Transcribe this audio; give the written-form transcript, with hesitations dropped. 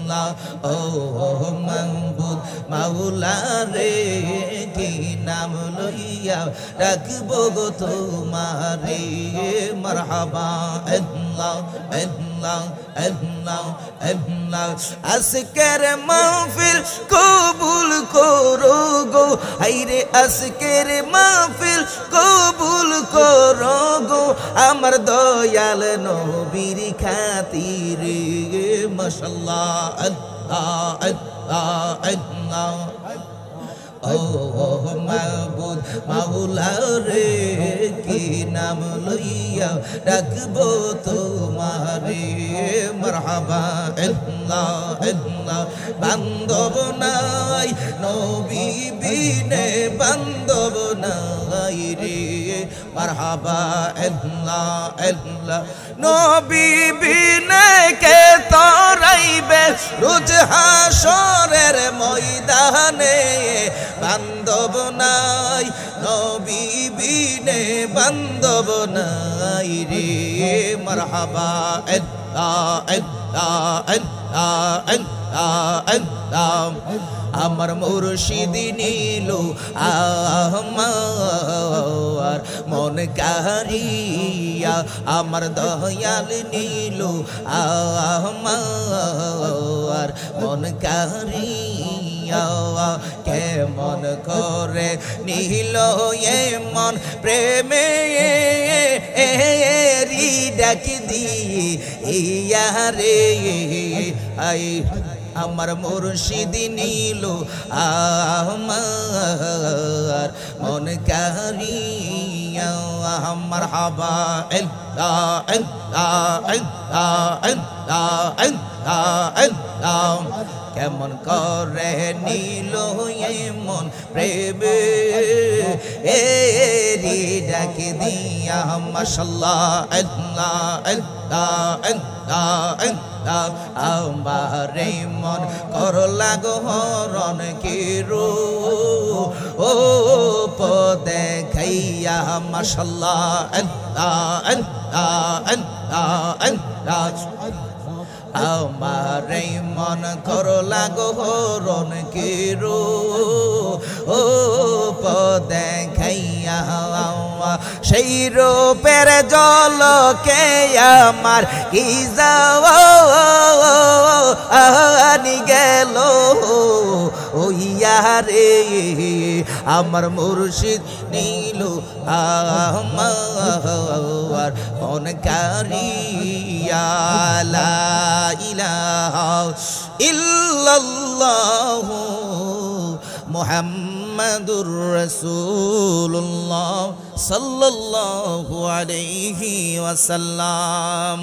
আল্লাহ ও মাহবুব মাওলা রে কি নাম লইয়া রাখবো গো তোমারে মারহাবা আল্লাহ আল্লাহ আল্লাহ আল্লাহ আজকের মাহফিল কবুল করো গো হায়রে আজকের মাহফিল কবুল করো গো আমার দয়াল নবীর খাতিরে মাশাআল্লাহ আল্লাহ আল্লাহ আল্লাহ ও মাহবুব মাওলা রে কি নাম লইয়া রাখবো তোমারে মারহাবা আল্লাহ আল্লাহ বান্ধব নাই নবী বিনে বান্ধব নাই রে মারহাবা আল্লাহ আল্লাহ নবী বিনে কে তরাইবে রোজ হাসরের ময়দানে বান্ধব নাই নবী বিনে বান্ধব নাই রে মারহাবা আল্লাহ আল্লাহ আল্লাহ আল্লাহ আল্লাহ আমার মুর্শিদ নীল আমার মন কারিয়া আমার দয়াল নীল আমার মন কারিয়া কেমন করে নীল এ মন প্রেমে রি ডাক দিয়ে ইয়া রে আই আমার মুর্শিদ নীল আমার মন কারিয়া মারহাবা আল্লাহ আল্লাহ আল্লাহ আল্লাহ আল্লাহ আল্লাহ কেমন করে নীল মন প্রেমে রি ডাক দিয়া মাশাআল্লাহ আল্লাহ আল্লাহ আল্লাহ আল্লাহ আমারে মন করলা গো হরণ কিরো ও পদে খাইয়া মাশাআল্লাহ আল্লাহ আল্লাহ আল্লাহ আল্লাহ আমারে মন করলা গো হরণ কিরো ও পদে খাইয়া সেই রূপের জলকে আমার কি যাওয়ানি গেল ওইয়া রে আমার মুর্শিদ নীল আমার মন কারিয়া লা ইলাহা ইল্লাল্লাহ মুহাম্মাদুর রাসূলুল্লাহ সাল্লাল্লাহু আলাইহি ওয়াসাল্লাম।